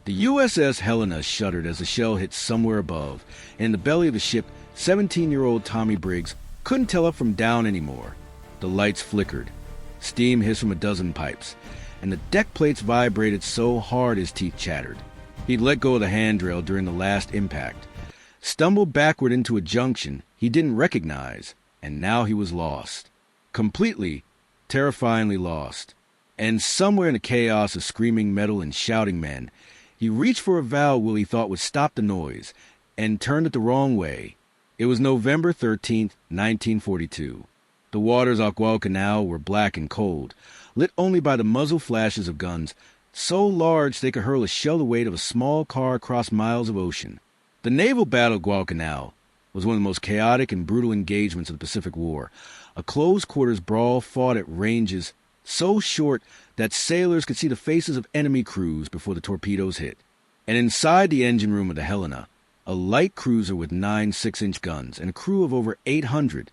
The USS Helena shuddered as the shell hit somewhere above, and in the belly of the ship, 17-year-old Tommy Briggs couldn't tell up from down anymore. The lights flickered. Steam hissed from a dozen pipes, and the deck plates vibrated so hard his teeth chattered. He'd let go of the handrail during the last impact, stumbled backward into a junction he didn't recognize, and now he was lost. Completely, terrifyingly lost. And somewhere in the chaos of screaming metal and shouting men, he reached for a valve Willie thought would stop the noise, and turned it the wrong way. It was November 13th, 1942. The waters off Guadalcanal were black and cold, lit only by the muzzle flashes of guns, so large they could hurl a shell the weight of a small car across miles of ocean. The naval battle of Guadalcanal was one of the most chaotic and brutal engagements of the Pacific War, a close-quarters brawl fought at ranges so short that sailors could see the faces of enemy crews before the torpedoes hit. And inside the engine room of the Helena, a light cruiser with 9 6-inch guns and a crew of over 800,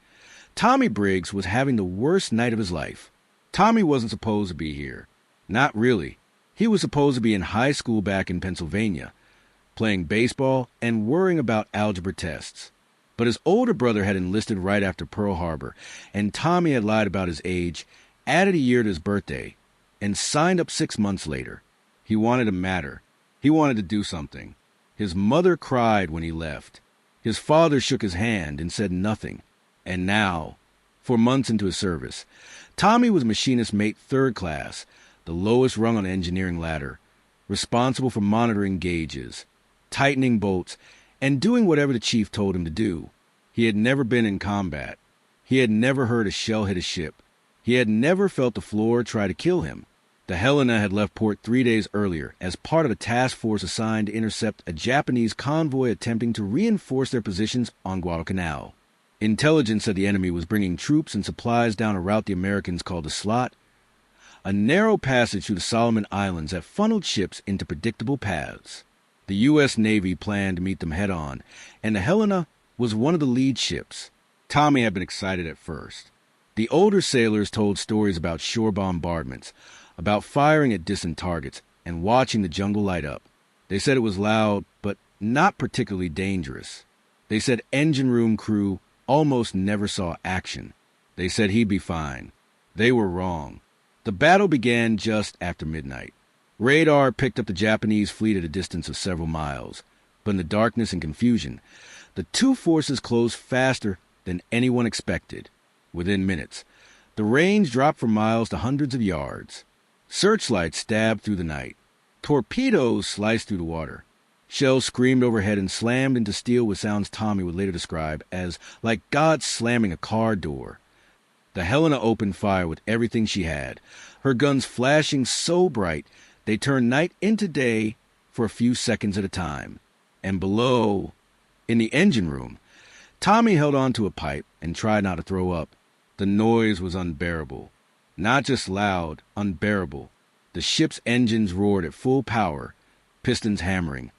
Tommy Briggs was having the worst night of his life. Tommy wasn't supposed to be here. Not really. He was supposed to be in high school back in Pennsylvania, playing baseball and worrying about algebra tests. But his older brother had enlisted right after Pearl Harbor, and Tommy had lied about his age, added a year to his birthday, and signed up 6 months later. He wanted to matter. He wanted to do something. His mother cried when he left. His father shook his hand and said nothing. And now, 4 months into his service, Tommy was machinist mate 3rd class, the lowest rung on the engineering ladder, responsible for monitoring gauges, tightening bolts, and doing whatever the chief told him to do. He had never been in combat. He had never heard a shell hit a ship. He had never felt the floor try to kill him. The Helena had left port 3 days earlier as part of a task force assigned to intercept a Japanese convoy attempting to reinforce their positions on Guadalcanal. Intelligence said the enemy was bringing troops and supplies down a route the Americans called the Slot, a narrow passage through the Solomon Islands that funneled ships into predictable paths. The U.S. Navy planned to meet them head-on, and the Helena was one of the lead ships. Tommy had been excited at first. The older sailors told stories about shore bombardments, about firing at distant targets, and watching the jungle light up. They said it was loud, but not particularly dangerous. They said engine room crew almost never saw action. They said he'd be fine. They were wrong. The battle began just after midnight. Radar picked up the Japanese fleet at a distance of several miles, but in the darkness and confusion, the two forces closed faster than anyone expected. Within minutes, the range dropped from miles to hundreds of yards. Searchlights stabbed through the night. Torpedoes sliced through the water. Shells screamed overhead and slammed into steel with sounds Tommy would later describe as like God slamming a car door. The Helena opened fire with everything she had, her guns flashing so bright they turned night into day for a few seconds at a time. And below, in the engine room, Tommy held onto a pipe and tried not to throw up. The noise was unbearable. Not just loud, unbearable. The ship's engines roared at full power, pistons hammering,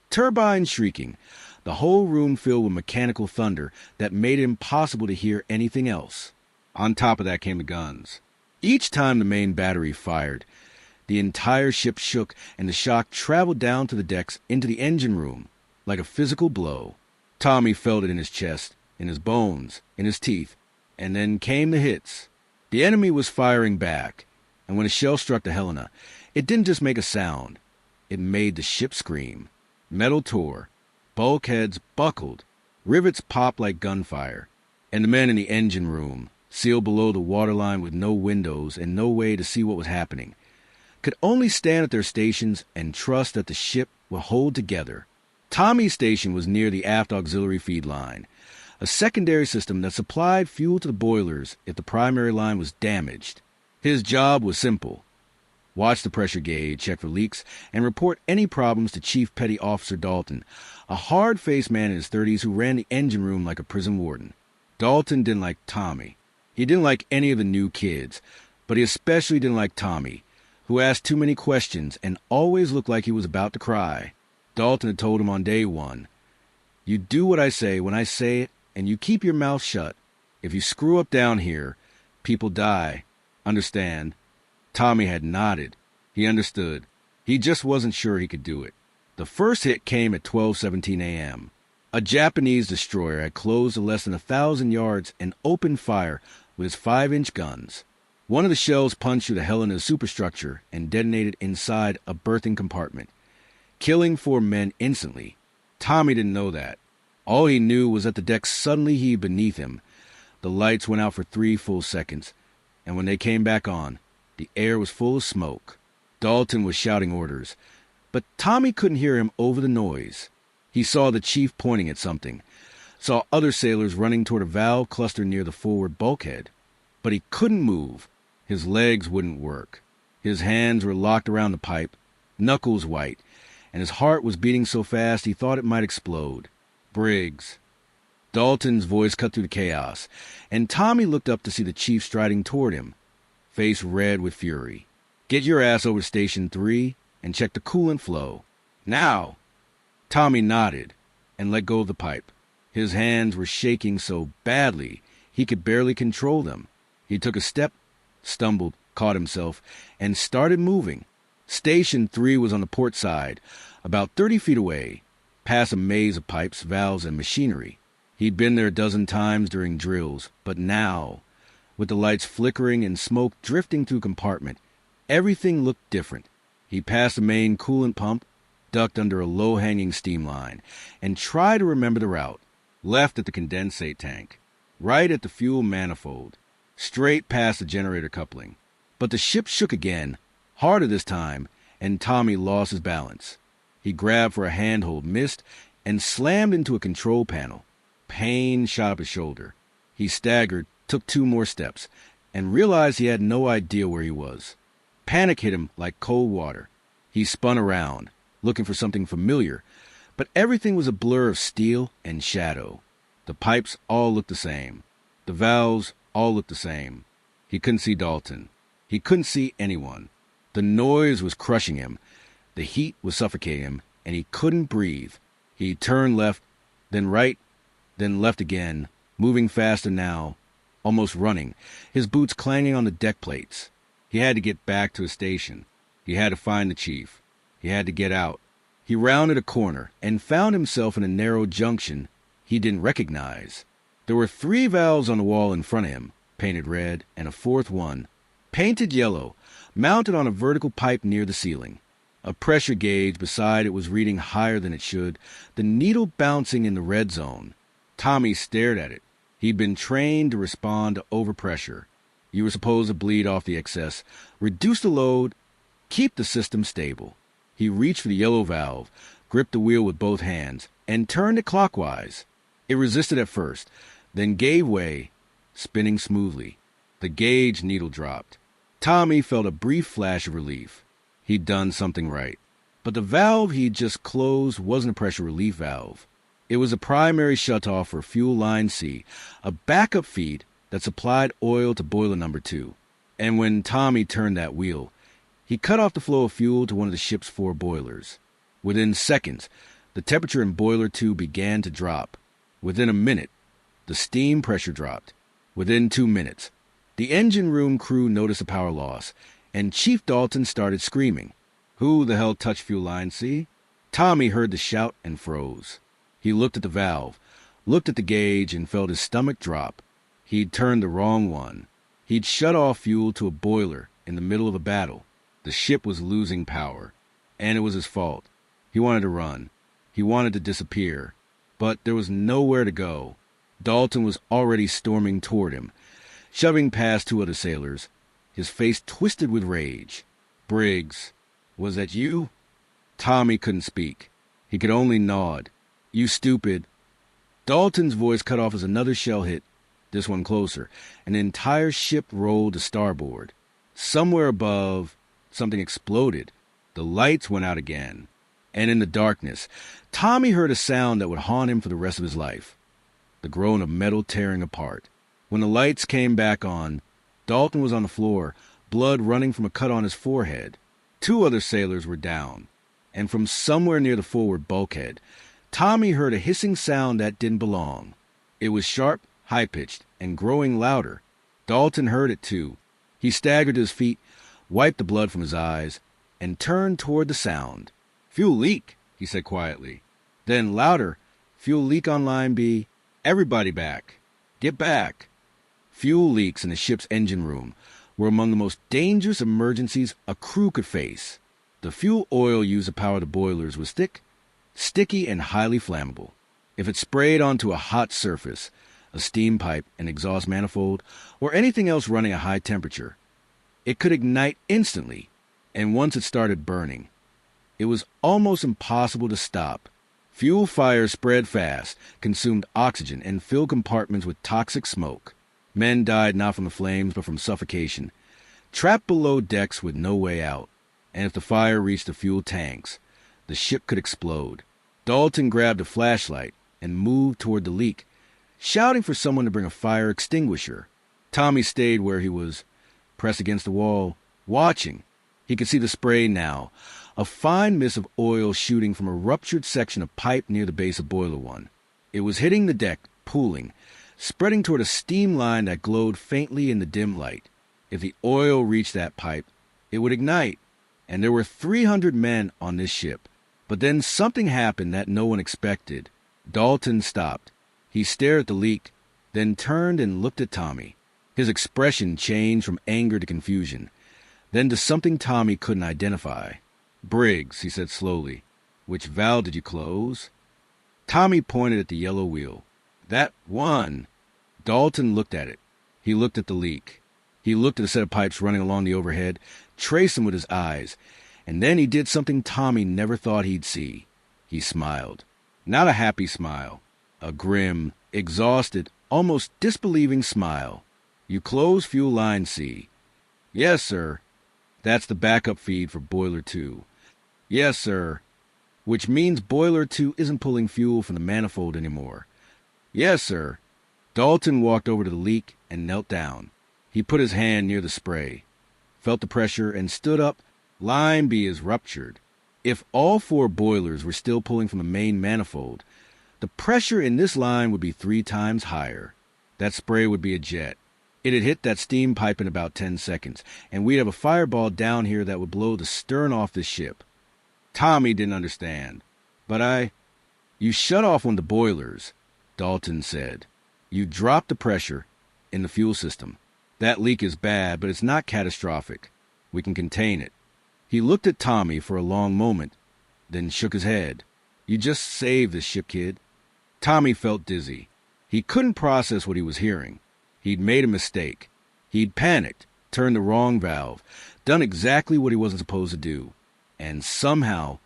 turbines shrieking, the whole room filled with mechanical thunder that made it impossible to hear anything else. On top of that came the guns. Each time the main battery fired, the entire ship shook and the shock traveled down to the decks into the engine room like a physical blow. Tommy felt it in his chest, in his bones, in his teeth. And then came the hits. The enemy was firing back, and when a shell struck the Helena, it didn't just make a sound. It made the ship scream. Metal tore. Bulkheads buckled. Rivets popped like gunfire. And the men in the engine room, sealed below the waterline with no windows and no way to see what was happening, could only stand at their stations and trust that the ship would hold together. Tommy's station was near the aft auxiliary feed line, a secondary system that supplied fuel to the boilers if the primary line was damaged. His job was simple. Watch the pressure gauge, check for leaks, and report any problems to Chief Petty Officer Dalton, a hard-faced man in his 30s who ran the engine room like a prison warden. Dalton didn't like Tommy. He didn't like any of the new kids, but he especially didn't like Tommy, who asked too many questions and always looked like he was about to cry. Dalton had told him on day one, "You do what I say when I say it, and you keep your mouth shut. If you screw up down here, people die. Understand?" Tommy had nodded. He understood. He just wasn't sure he could do it. The first hit came at 12:17 a.m. A Japanese destroyer had closed to less than 1,000 yards and opened fire with his 5-inch guns. One of the shells punched through the Helena's superstructure and detonated inside a berthing compartment, killing 4 men instantly. Tommy didn't know that. All he knew was that the deck suddenly heaved beneath him. The lights went out for 3 full seconds, and when they came back on, the air was full of smoke. Dalton was shouting orders, but Tommy couldn't hear him over the noise. He saw the chief pointing at something, saw other sailors running toward a valve cluster near the forward bulkhead, but he couldn't move. His legs wouldn't work. His hands were locked around the pipe, knuckles white, and his heart was beating so fast he thought it might explode. Briggs. Dalton's voice cut through the chaos, and Tommy looked up to see the chief striding toward him, face red with fury. "Get your ass over to Station 3 and check the coolant flow. Now!" Tommy nodded and let go of the pipe. His hands were shaking so badly he could barely control them. He took a step, stumbled, caught himself, and started moving. Station 3 was on the port side, about 30 feet away, past a maze of pipes, valves, and machinery. He'd been there a dozen times during drills, but now, with the lights flickering and smoke drifting through the compartment, everything looked different. He passed the main coolant pump, ducked under a low-hanging steam line, and tried to remember the route. Left at the condensate tank, right at the fuel manifold, straight past the generator coupling. But the ship shook again, harder this time, and Tommy lost his balance. He grabbed for a handhold, missed, and slammed into a control panel. Pain shot up his shoulder. He staggered, took 2 more steps, and realized he had no idea where he was. Panic hit him like cold water. He spun around, looking for something familiar, but everything was a blur of steel and shadow. The pipes all looked the same. The valves all looked the same. He couldn't see Dalton. He couldn't see anyone. The noise was crushing him. The heat was suffocating him, and he couldn't breathe. He turned left, then right, then left again, moving faster now, almost running, his boots clanging on the deck plates. He had to get back to his station. He had to find the chief. He had to get out. He rounded a corner and found himself in a narrow junction he didn't recognize. There were 3 valves on the wall in front of him, painted red, and a 4th one, painted yellow, mounted on a vertical pipe near the ceiling. A pressure gauge beside it was reading higher than it should, the needle bouncing in the red zone. Tommy stared at it. He'd been trained to respond to overpressure. You were supposed to bleed off the excess, reduce the load, keep the system stable. He reached for the yellow valve, gripped the wheel with both hands, and turned it clockwise. It resisted at first, then gave way, spinning smoothly. The gauge needle dropped. Tommy felt a brief flash of relief. He'd done something right. But the valve he'd just closed wasn't a pressure relief valve. It was a primary shutoff for Fuel Line C, a backup feed that supplied oil to boiler number 2. And when Tommy turned that wheel, he cut off the flow of fuel to one of the ship's 4 boilers. Within seconds, the temperature in boiler 2 began to drop. Within a minute, the steam pressure dropped. Within 2 minutes, the engine room crew noticed a power loss, and Chief Dalton started screaming. Who the hell touched Fuel Line C? Tommy heard the shout and froze. He looked at the valve, looked at the gauge, and felt his stomach drop. He'd turned the wrong one. He'd shut off fuel to a boiler in the middle of a battle. The ship was losing power, and it was his fault. He wanted to run. He wanted to disappear. But there was nowhere to go. Dalton was already storming toward him, shoving past 2 other sailors, his face twisted with rage. Briggs, was that you? Tommy couldn't speak. He could only nod. You stupid. Dalton's voice cut off as another shell hit, this one closer, and the entire ship rolled to starboard. Somewhere above, something exploded. The lights went out again. And in the darkness, Tommy heard a sound that would haunt him for the rest of his life. The groan of metal tearing apart. When the lights came back on, Dalton was on the floor, blood running from a cut on his forehead. 2 other sailors were down. And from somewhere near the forward bulkhead, Tommy heard a hissing sound that didn't belong. It was sharp, high-pitched, and growing louder. Dalton heard it too. He staggered to his feet, wiped the blood from his eyes, and turned toward the sound. "Fuel leak," he said quietly. Then louder, "Fuel leak on line B. Everybody back. Get back." Fuel leaks in the ship's engine room were among the most dangerous emergencies a crew could face. The fuel oil used to power the boilers was thick, sticky, and highly flammable. If it sprayed onto a hot surface, a steam pipe, an exhaust manifold, or anything else running at high temperature, it could ignite instantly, and once it started burning, it was almost impossible to stop. Fuel fires spread fast, consumed oxygen, and filled compartments with toxic smoke. Men died not from the flames, but from suffocation, trapped below decks with no way out. And if the fire reached the fuel tanks, the ship could explode. Dalton grabbed a flashlight and moved toward the leak, shouting for someone to bring a fire extinguisher. Tommy stayed where he was, pressed against the wall, watching. He could see the spray now, a fine mist of oil shooting from a ruptured section of pipe near the base of Boiler 1. It was hitting the deck, pooling, spreading toward a steam line that glowed faintly in the dim light. If the oil reached that pipe, it would ignite. And there were 300 men on this ship. But then something happened that no one expected. Dalton stopped. He stared at the leak, then turned and looked at Tommy. His expression changed from anger to confusion, then to something Tommy couldn't identify. "Briggs," he said slowly, "which valve did you close?" Tommy pointed at the yellow wheel. "That one." Dalton looked at it. He looked at the leak. He looked at a set of pipes running along the overhead, traced them with his eyes, and then he did something Tommy never thought he'd see. He smiled. Not a happy smile. A grim, exhausted, almost disbelieving smile. "You close fuel line C." "Yes, sir." "That's the backup feed for Boiler 2. "Yes, sir." "Which means Boiler 2 isn't pulling fuel from the manifold anymore." "Yes, sir." Dalton walked over to the leak and knelt down. He put his hand near the spray, felt the pressure, and stood up. "Line B is ruptured. If all 4 boilers were still pulling from the main manifold, the pressure in this line would be 3 times higher. That spray would be a jet. It'd hit that steam pipe in about 10 seconds, and we'd have a fireball down here that would blow the stern off this ship." Tommy didn't understand. "But You shut off one of the boilers," Dalton said. "You dropped the pressure in the fuel system. That leak is bad, but it's not catastrophic. We can contain it." He looked at Tommy for a long moment, then shook his head. "You just saved this ship, kid." Tommy felt dizzy. He couldn't process what he was hearing. He'd made a mistake. He'd panicked, turned the wrong valve, done exactly what he wasn't supposed to do. And somehow,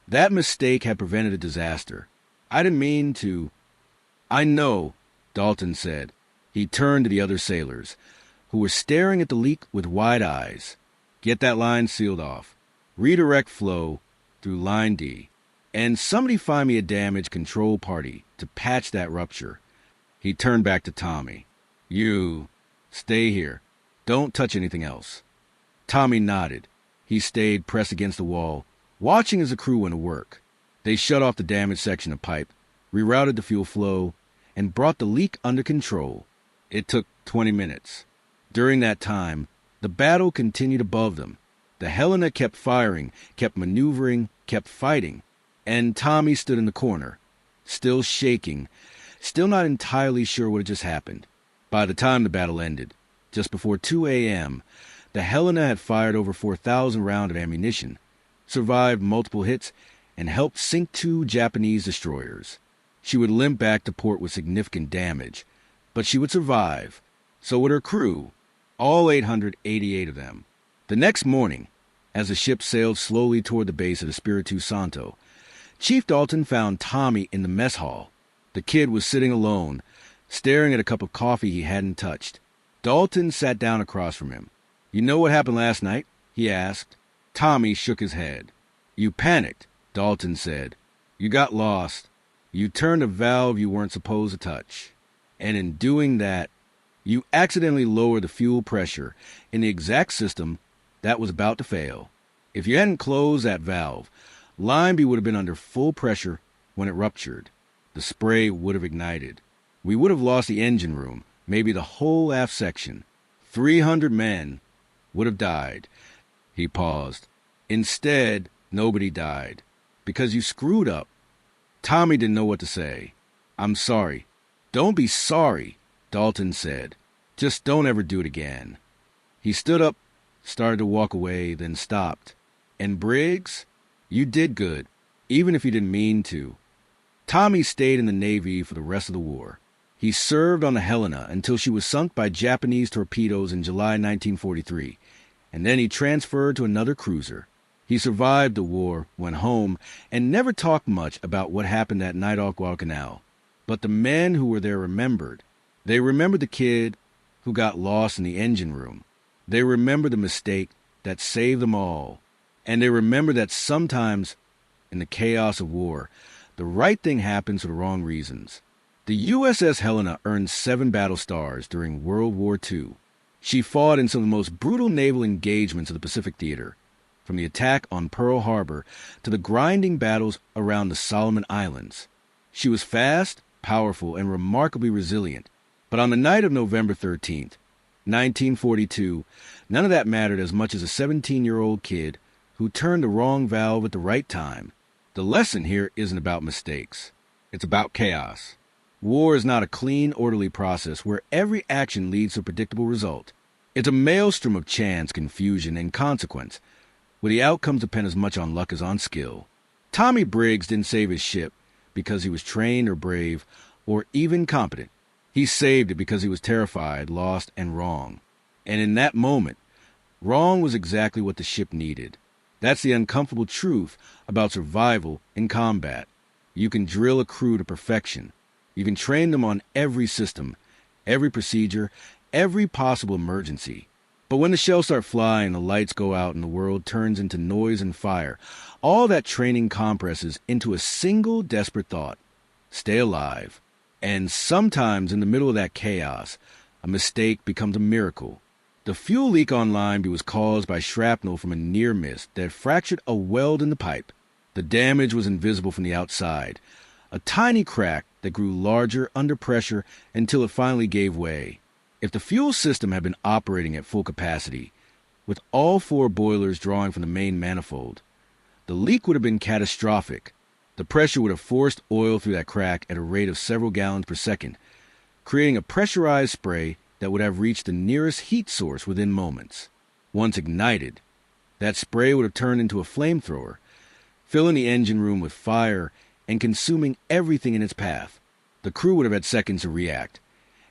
that mistake had prevented a disaster. "I didn't mean to." "I know," Dalton said. He turned to the other sailors, who were staring at the leak with wide eyes. "Get that line sealed off. Redirect flow through line D. And somebody find me a damage control party to patch that rupture." He turned back to Tommy. "You stay here. Don't touch anything else." Tommy nodded. He stayed pressed against the wall, watching as the crew went to work. They shut off the damaged section of pipe, rerouted the fuel flow, and brought the leak under control. It took 20 minutes. During that time, the battle continued above them. The Helena kept firing, kept maneuvering, kept fighting, and Tommy stood in the corner, still shaking, still not entirely sure what had just happened. By the time the battle ended, just before 2 a.m., the Helena had fired over 4,000 rounds of ammunition, survived multiple hits, and helped sink 2 Japanese destroyers. She would limp back to port with significant damage, but she would survive. So would her crew, all 888 of them. The next morning, as the ship sailed slowly toward the base of the Espiritu Santo, Chief Dalton found Tommy in the mess hall. The kid was sitting alone, staring at a cup of coffee he hadn't touched. Dalton sat down across from him. "You know what happened last night?" he asked. Tommy shook his head. "You panicked," Dalton said. "You got lost. You turned a valve you weren't supposed to touch. And in doing that, you accidentally lowered the fuel pressure in the exact system that was about to fail. If you hadn't closed that valve, Line B would have been under full pressure when it ruptured. The spray would have ignited. We would have lost the engine room, maybe the whole aft section. 300 men would have died." He paused. Instead, nobody died. Because you screwed up. Tommy didn't know what to say. I'm sorry. Don't be sorry, Dalton said. Just don't ever do it again. He stood up, started to walk away, then stopped. And Briggs, you did good, even if you didn't mean to. Tommy stayed in the Navy for the rest of the war. He served on the Helena until she was sunk by Japanese torpedoes in July 1943, and then he transferred to another cruiser. He survived the war, went home, and never talked much about what happened at night off Guadalcanal. But the men who were there remembered. They remembered the kid who got lost in the engine room. They remembered the mistake that saved them all. And they remembered that sometimes, in the chaos of war, the right thing happens for the wrong reasons. The USS Helena earned 7 battle stars during World War II. She fought in some of the most brutal naval engagements of the Pacific Theater, from the attack on Pearl Harbor to the grinding battles around the Solomon Islands. She was fast, powerful, and remarkably resilient. But on the night of November 13th, 1942, none of that mattered as much as a 17-year-old kid who turned the wrong valve at the right time. The lesson here isn't about mistakes. It's about chaos. War is not a clean, orderly process where every action leads to a predictable result. It's a maelstrom of chance, confusion, and consequence, where the outcomes depend as much on luck as on skill. Tommy Briggs didn't save his ship because he was trained or brave or even competent. He saved it because he was terrified, lost, and wrong. And in that moment, wrong was exactly what the ship needed. That's the uncomfortable truth about survival in combat. You can drill a crew to perfection. You can train them on every system, every procedure, every possible emergency. But when the shells start flying, the lights go out, and the world turns into noise and fire, all that training compresses into a single desperate thought: stay alive. And sometimes in the middle of that chaos, a mistake becomes a miracle. The fuel leak on Limeby was caused by shrapnel from a near miss that fractured a weld in the pipe. The damage was invisible from the outside, a tiny crack that grew larger under pressure until it finally gave way. If the fuel system had been operating at full capacity, with all 4 boilers drawing from the main manifold, the leak would have been catastrophic. The pressure would have forced oil through that crack at a rate of several gallons per second, creating a pressurized spray that would have reached the nearest heat source within moments. Once ignited, that spray would have turned into a flamethrower, filling the engine room with fire and consuming everything in its path. The crew would have had seconds to react,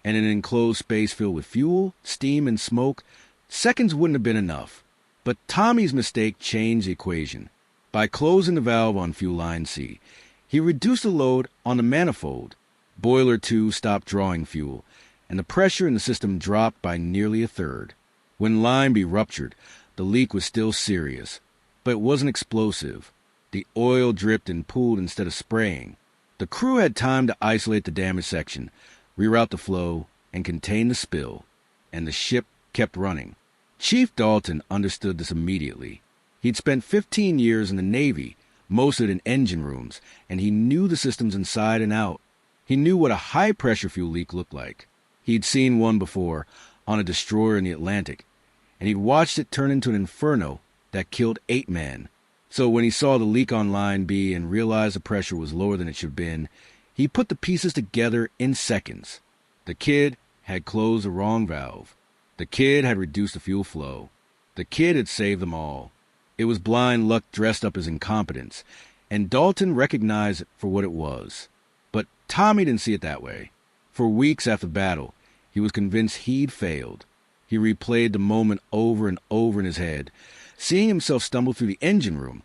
and in an enclosed space filled with fuel, steam, and smoke, seconds wouldn't have been enough. But Tommy's mistake changed the equation. By closing the valve on fuel line C, he reduced the load on the manifold. Boiler 2 stopped drawing fuel, and the pressure in the system dropped by nearly a third. When Limeby ruptured, the leak was still serious, but it wasn't explosive. The oil dripped and pooled instead of spraying. The crew had time to isolate the damaged section, reroute the flow, and contain the spill, and the ship kept running. Chief Dalton understood this immediately. He'd spent 15 years in the Navy, most of it in engine rooms, and he knew the systems inside and out. He knew what a high-pressure fuel leak looked like. He'd seen one before, on a destroyer in the Atlantic, and he'd watched it turn into an inferno that killed 8 men. So when he saw the leak on Line B and realized the pressure was lower than it should have been, he put the pieces together in seconds. The kid had closed the wrong valve. The kid had reduced the fuel flow. The kid had saved them all. It was blind luck dressed up as incompetence, and Dalton recognized it for what it was. But Tommy didn't see it that way. For weeks after the battle, he was convinced he'd failed. He replayed the moment over and over in his head, seeing himself stumble through the engine room,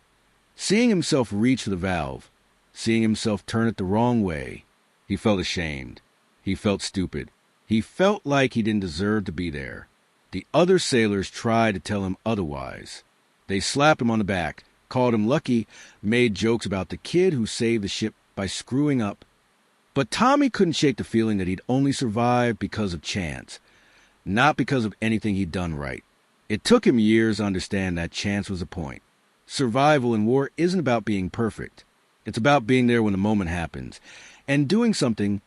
seeing himself reach for the valve, seeing himself turn it the wrong way. He felt ashamed. He felt stupid. He felt like he didn't deserve to be there. The other sailors tried to tell him otherwise. They slapped him on the back, called him lucky, made jokes about the kid who saved the ship by screwing up. But Tommy couldn't shake the feeling that he'd only survived because of chance, not because of anything he'd done right. It took him years to understand that chance was the point. Survival in war isn't about being perfect. It's about being there when the moment happens, and doing something,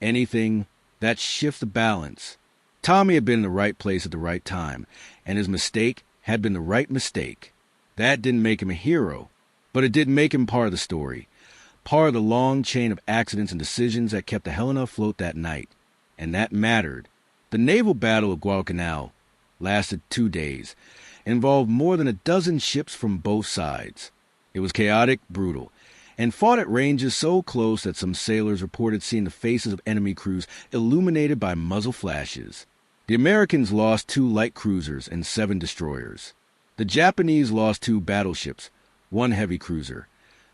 anything, that shifts the balance. Tommy had been in the right place at the right time, and his mistake had been the right mistake. That didn't make him a hero, but it did make him part of the story, part of the long chain of accidents and decisions that kept the Helena afloat that night. And that mattered. The naval battle of Guadalcanal lasted 2 days, involved more than a dozen ships from both sides. It was chaotic, brutal, and fought at ranges so close that some sailors reported seeing the faces of enemy crews illuminated by muzzle flashes. The Americans lost 2 light cruisers and 7 destroyers. The Japanese lost 2 battleships, 1 heavy cruiser,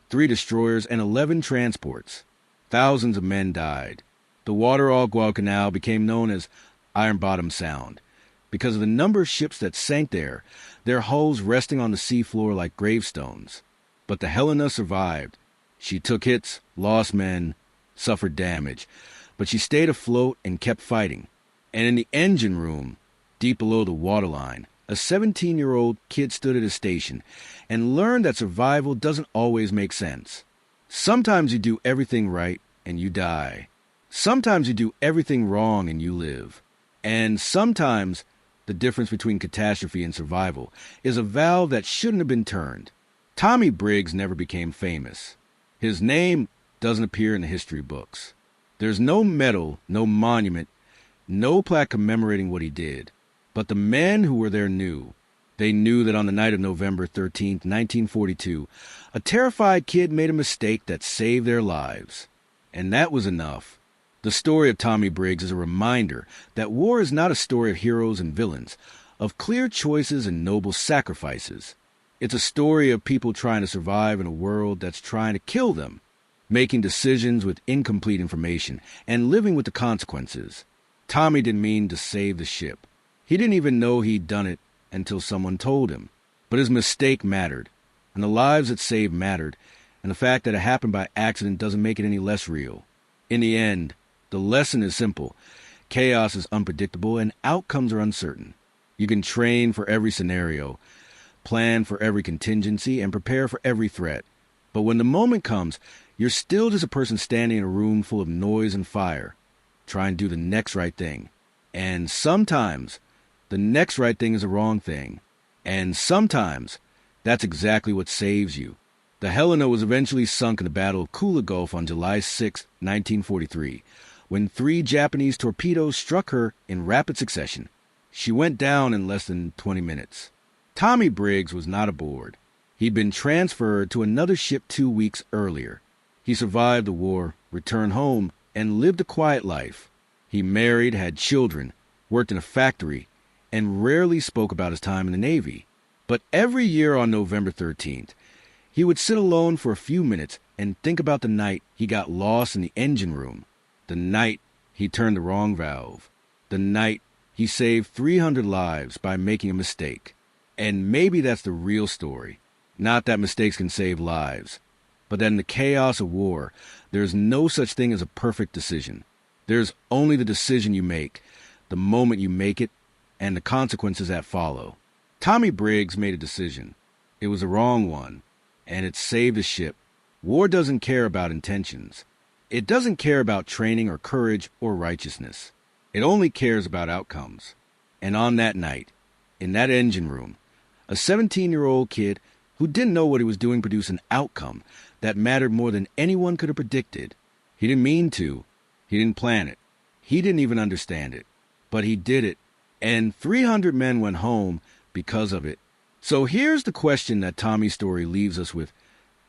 3 destroyers, and 11 transports. Thousands of men died. The water off Guadalcanal became known as Iron Bottom Sound because of the number of ships that sank there, their hulls resting on the seafloor like gravestones. But the Helena survived. She took hits, lost men, suffered damage, but she stayed afloat and kept fighting. And in the engine room, deep below the waterline, a 17-year-old kid stood at his station and learned that survival doesn't always make sense. Sometimes you do everything right and you die. Sometimes you do everything wrong and you live. And sometimes the difference between catastrophe and survival is a valve that shouldn't have been turned. Tommy Briggs never became famous. His name doesn't appear in the history books. There's no medal, no monument, no plaque commemorating what he did. But the men who were there knew. They knew that on the night of November 13th, 1942, a terrified kid made a mistake that saved their lives. And that was enough. The story of Tommy Briggs is a reminder that war is not a story of heroes and villains, of clear choices and noble sacrifices. It's a story of people trying to survive in a world that's trying to kill them, making decisions with incomplete information, and living with the consequences. Tommy didn't mean to save the ship. He didn't even know he'd done it until someone told him. But his mistake mattered, and the lives it saved mattered, and the fact that it happened by accident doesn't make it any less real. In the end, the lesson is simple. Chaos is unpredictable and outcomes are uncertain. You can train for every scenario, plan for every contingency, and prepare for every threat. But when the moment comes, you're still just a person standing in a room full of noise and fire, trying to do the next right thing. And sometimes the next right thing is the wrong thing. And sometimes that's exactly what saves you. The Helena was eventually sunk in the Battle of Kula Gulf on July 6, 1943, when 3 Japanese torpedoes struck her in rapid succession. She went down in less than 20 minutes. Tommy Briggs was not aboard. He'd been transferred to another ship 2 weeks earlier. He survived the war, returned home, and lived a quiet life. He married, had children, worked in a factory, and rarely spoke about his time in the Navy. But every year on November 13th, he would sit alone for a few minutes and think about the night he got lost in the engine room, the night he turned the wrong valve, the night he saved 300 lives by making a mistake. And maybe that's the real story. Not that mistakes can save lives, but that in the chaos of war, there's no such thing as a perfect decision. There's only the decision you make, the moment you make it, and the consequences that follow. Tommy Briggs made a decision. It was the wrong one, and it saved the ship. War doesn't care about intentions. It doesn't care about training or courage or righteousness. It only cares about outcomes. And on that night, in that engine room, a 17-year-old kid who didn't know what he was doing produced an outcome that mattered more than anyone could have predicted. He didn't mean to. He didn't plan it. He didn't even understand it. But he did it. And 300 men went home because of it. So here's the question that Tommy's story leaves us with.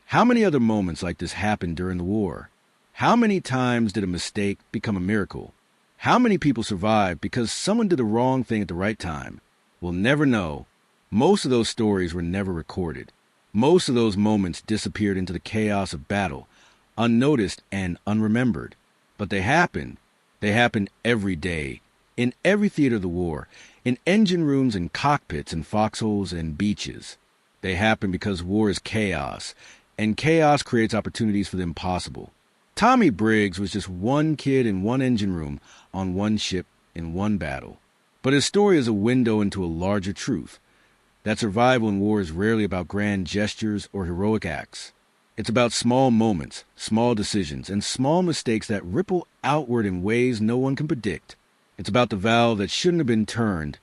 How many other moments like this happened during the war? How many times did a mistake become a miracle? How many people survived because someone did the wrong thing at the right time? We'll never know. Most of those stories were never recorded. Most of those moments disappeared into the chaos of battle, unnoticed and unremembered. But they happened. They happened every day, in every theater of the war, in engine rooms and cockpits and foxholes and beaches. They happen because war is chaos, and chaos creates opportunities for the impossible. Tommy Briggs was just one kid in one engine room on one ship in one battle. But his story is a window into a larger truth, that survival in war is rarely about grand gestures or heroic acts. It's about small moments, small decisions, and small mistakes that ripple outward in ways no one can predict. It's about the valve that shouldn't have been turned,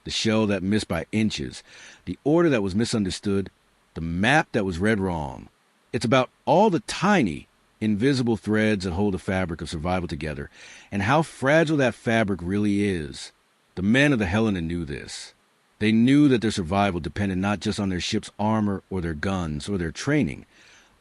the shell that missed by inches, the order that was misunderstood, the map that was read wrong. It's about all the tiny, invisible threads that hold the fabric of survival together, and how fragile that fabric really is. The men of the Helena knew this. They knew that their survival depended not just on their ship's armor or their guns or their training,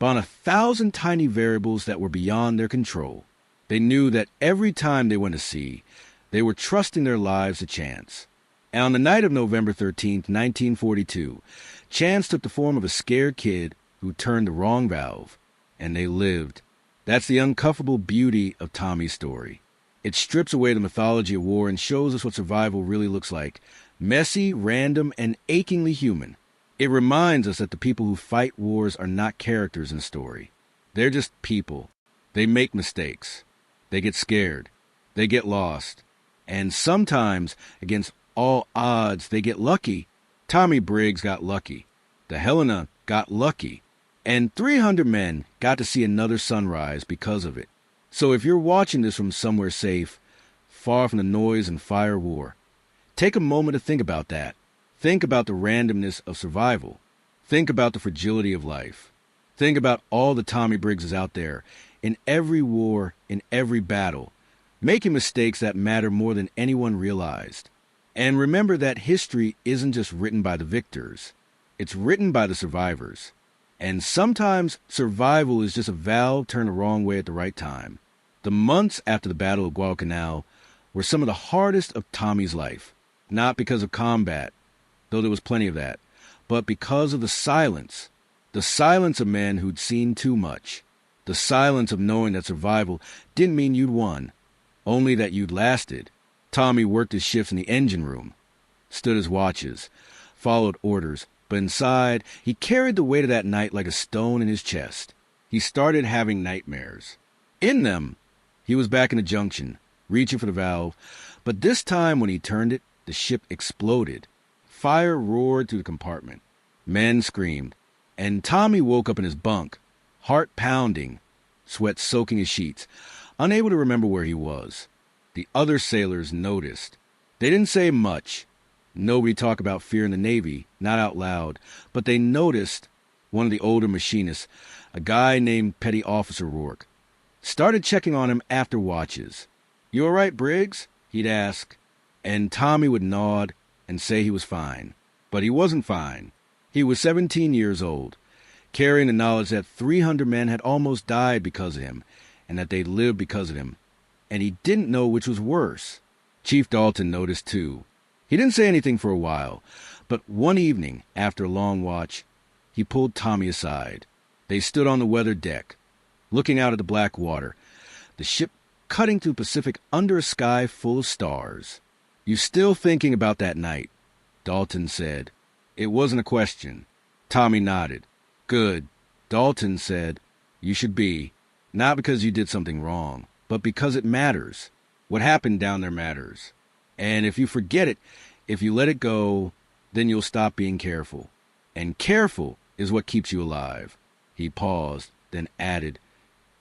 but on 1,000 tiny variables that were beyond their control. They knew that every time they went to sea, they were trusting their lives to chance. And on the night of November 13th, 1942, chance took the form of a scared kid who turned the wrong valve, and they lived. That's the uncomfortable beauty of Tommy's story. It strips away the mythology of war and shows us what survival really looks like. Messy, random, and achingly human. It reminds us that the people who fight wars are not characters in a story. They're just people. They make mistakes. They get scared. They get lost. And sometimes, against all odds, they get lucky. Tommy Briggs got lucky. The Helena got lucky. And 300 men got to see another sunrise because of it. So if you're watching this from somewhere safe, far from the noise and fire war, take a moment to think about that. Think about the randomness of survival. Think about the fragility of life. Think about all the Tommy Briggses out there, in every war, in every battle, making mistakes that matter more than anyone realized. And remember that history isn't just written by the victors. It's written by the survivors. And sometimes survival is just a valve turned the wrong way at the right time. The months after the Battle of Guadalcanal were some of the hardest of Tommy's life. Not because of combat, though there was plenty of that, but because of the silence of men who'd seen too much, the silence of knowing that survival didn't mean you'd won, only that you'd lasted. Tommy worked his shifts in the engine room, stood his watches, followed orders, but inside, he carried the weight of that night like a stone in his chest. He started having nightmares. In them, he was back in the junction, reaching for the valve, but this time when he turned it, the ship exploded. Fire roared through the compartment. Men screamed. And Tommy woke up in his bunk, heart pounding, sweat soaking his sheets, unable to remember where he was. The other sailors noticed. They didn't say much. Nobody talked about fear in the Navy, not out loud, but they noticed one of the older machinists, a guy named Petty Officer Rourke, started checking on him after watches. "You all right, Briggs?" he'd ask. And Tommy would nod and say he was fine. But he wasn't fine. He was 17 years old, carrying the knowledge that 300 men had almost died because of him, and that they'd lived because of him. And he didn't know which was worse. Chief Dalton noticed too. He didn't say anything for a while, but one evening, after a long watch, he pulled Tommy aside. They stood on the weather deck, looking out at the black water, the ship cutting through the Pacific under a sky full of stars. "You still thinking about that night?" Dalton said. It wasn't a question. Tommy nodded. "Good." Dalton said, "You should be. Not because you did something wrong, but because it matters. What happened down there matters. And if you forget it, if you let it go, then you'll stop being careful. And careful is what keeps you alive." He paused, then added,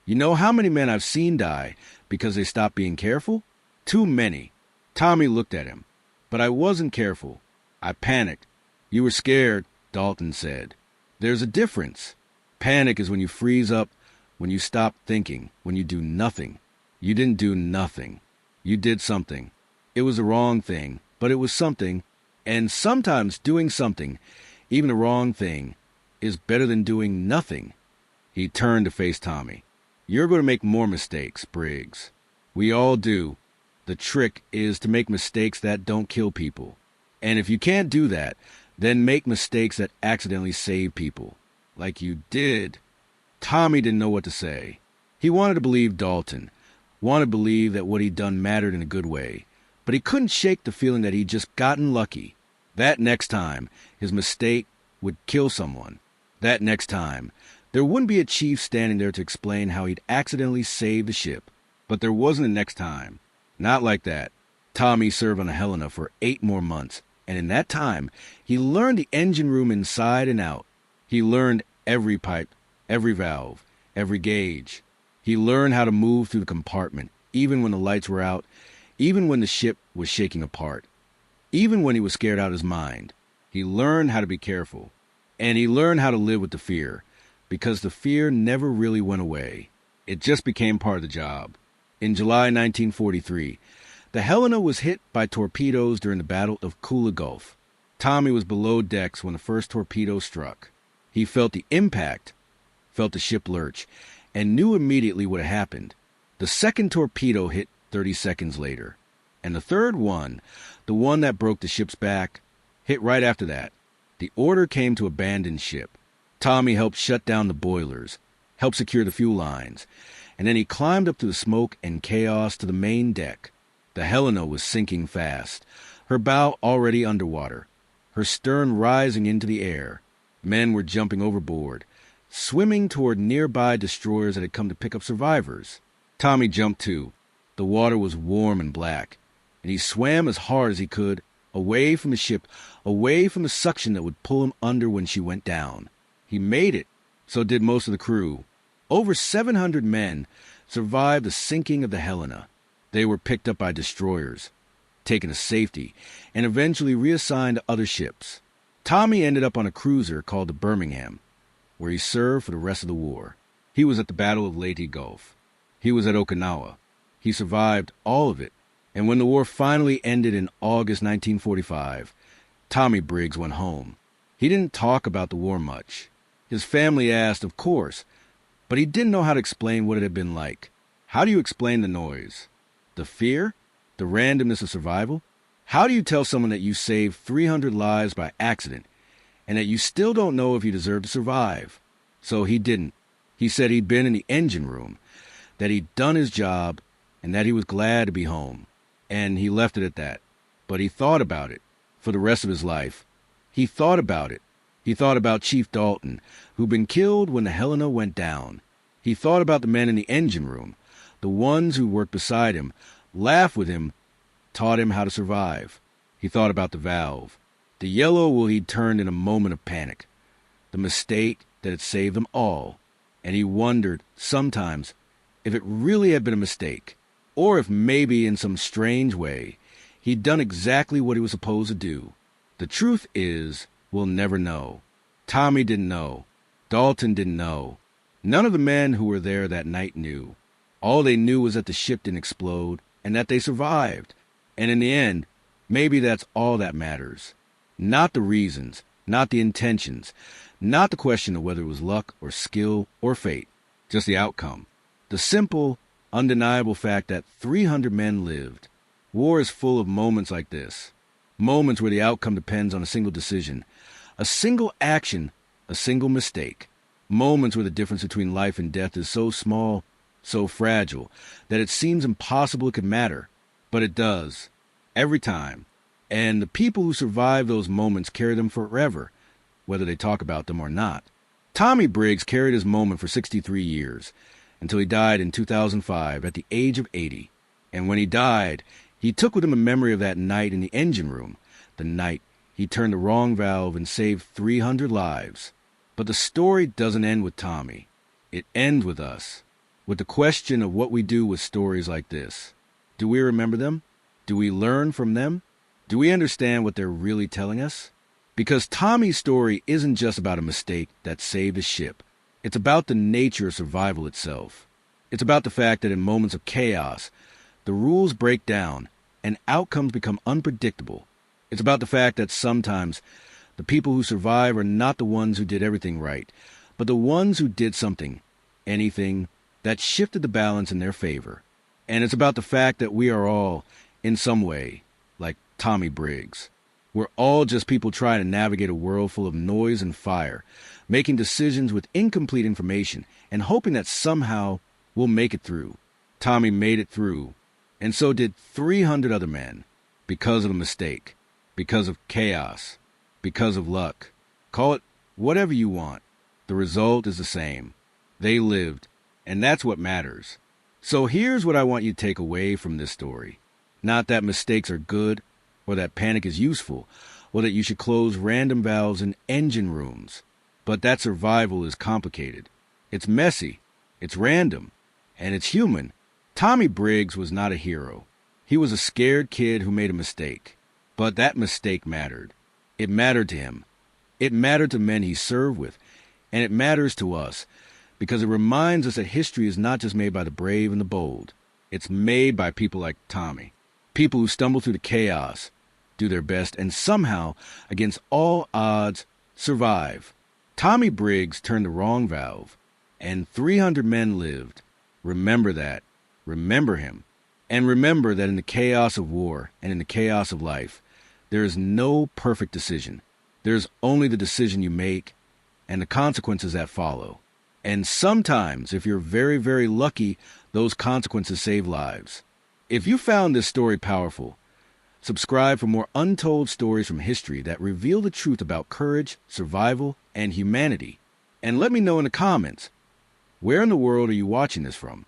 "You know how many men I've seen die because they stopped being careful? Too many." Tommy looked at him. "But I wasn't careful. I panicked." "You were scared," Dalton said. "There's a difference. Panic is when you freeze up, when you stop thinking, when you do nothing. You didn't do nothing. You did something. It was the wrong thing, but it was something. And sometimes doing something, even the wrong thing, is better than doing nothing." He turned to face Tommy. "You're going to make more mistakes, Briggs. We all do. The trick is to make mistakes that don't kill people. And if you can't do that, then make mistakes that accidentally save people. Like you did." Tommy didn't know what to say. He wanted to believe Dalton, wanted to believe that what he'd done mattered in a good way, but he couldn't shake the feeling that he'd just gotten lucky. That next time, his mistake would kill someone. That next time, there wouldn't be a chief standing there to explain how he'd accidentally saved the ship. But there wasn't a next time. Not like that. Tommy served on the Helena for 8 more months, and in that time, he learned the engine room inside and out. He learned every pipe, every valve, every gauge. He learned how to move through the compartment, even when the lights were out, even when the ship was shaking apart, even when he was scared out of his mind. He learned how to be careful. And he learned how to live with the fear, because the fear never really went away. It just became part of the job. In July 1943, the Helena was hit by torpedoes during the Battle of Kula Gulf. Tommy was below decks when the first torpedo struck. He felt the impact, felt the ship lurch, and knew immediately what had happened. The second torpedo hit 30 seconds later, and the third one, the one that broke the ship's back, hit right after that. The order came to abandon ship. Tommy helped shut down the boilers, helped secure the fuel lines, and then he climbed up through the smoke and chaos to the main deck. The Helena was sinking fast, her bow already underwater, her stern rising into the air. Men were jumping overboard, swimming toward nearby destroyers that had come to pick up survivors. Tommy jumped too. The water was warm and black, and he swam as hard as he could, away from the ship, away from the suction that would pull him under when she went down. He made it. So did most of the crew. Over 700 men survived the sinking of the Helena. They were picked up by destroyers, taken to safety, and eventually reassigned to other ships. Tommy ended up on a cruiser called the Birmingham, where he served for the rest of the war. He was at the Battle of Leyte Gulf. He was at Okinawa. He survived all of it. And when the war finally ended in August 1945, Tommy Briggs went home. He didn't talk about the war much. His family asked, of course, but he didn't know how to explain what it had been like. How do you explain the noise? The fear? The randomness of survival? How do you tell someone that you saved 300 lives by accident and that you still don't know if you deserve to survive? So he didn't. He said he'd been in the engine room, that he'd done his job, and that he was glad to be home. And he left it at that. But he thought about it for the rest of his life. He thought about it. He thought about Chief Dalton, who'd been killed when the Helena went down. He thought about the men in the engine room, the ones who worked beside him, laughed with him, taught him how to survive. He thought about the valve, the yellow will he'd turned in a moment of panic, the mistake that had saved them all. And he wondered, sometimes, if it really had been a mistake, or if maybe in some strange way he'd done exactly what he was supposed to do. The truth is, we'll never know. Tommy didn't know. Dalton didn't know. None of the men who were there that night knew. All they knew was that the ship didn't explode and that they survived. And in the end, maybe that's all that matters. Not the reasons, not the intentions, not the question of whether it was luck or skill or fate, just the outcome. The simple, undeniable fact that 300 men lived. War is full of moments like this. Moments where the outcome depends on a single decision, a single action, a single mistake. Moments where the difference between life and death is so small, so fragile, that it seems impossible it could matter. But it does. Every time. And the people who survive those moments carry them forever, whether they talk about them or not. Tommy Briggs carried his moment for 63 years, until he died in 2005 at the age of 80. And when he died, he took with him a memory of that night in the engine room, the night he turned the wrong valve and saved 300 lives. But the story doesn't end with Tommy. It ends with us, with the question of what we do with stories like this. Do we remember them? Do we learn from them? Do we understand what they're really telling us? Because Tommy's story isn't just about a mistake that saved his ship. It's about the nature of survival itself. It's about the fact that in moments of chaos, the rules break down and outcomes become unpredictable. It's about the fact that sometimes the people who survive are not the ones who did everything right, but the ones who did something, anything, that shifted the balance in their favor. And it's about the fact that we are all, in some way, like Tommy Briggs. We're all just people trying to navigate a world full of noise and fire, making decisions with incomplete information and hoping that somehow we'll make it through. Tommy made it through, and so did 300 other men, because of a mistake, because of chaos, because of luck. Call it whatever you want. The result is the same. They lived, and that's what matters. So here's what I want you to take away from this story. Not that mistakes are good, or that panic is useful, or that you should close random valves in engine rooms. But that survival is complicated. It's messy, it's random, and it's human. Tommy Briggs was not a hero. He was a scared kid who made a mistake. But that mistake mattered. It mattered to him. It mattered to men he served with, and it matters to us because it reminds us that history is not just made by the brave and the bold. It's made by people like Tommy, people who stumble through the chaos, do their best, and somehow, against all odds, survive. Tommy Briggs turned the wrong valve, and 300 men lived. Remember that. Remember him. And remember that in the chaos of war and in the chaos of life, there is no perfect decision. There's only the decision you make and the consequences that follow. And sometimes, if you're very, very lucky, those consequences save lives. If you found this story powerful, subscribe for more untold stories from history that reveal the truth about courage, survival, and humanity. And let me know in the comments, where in the world are you watching this from?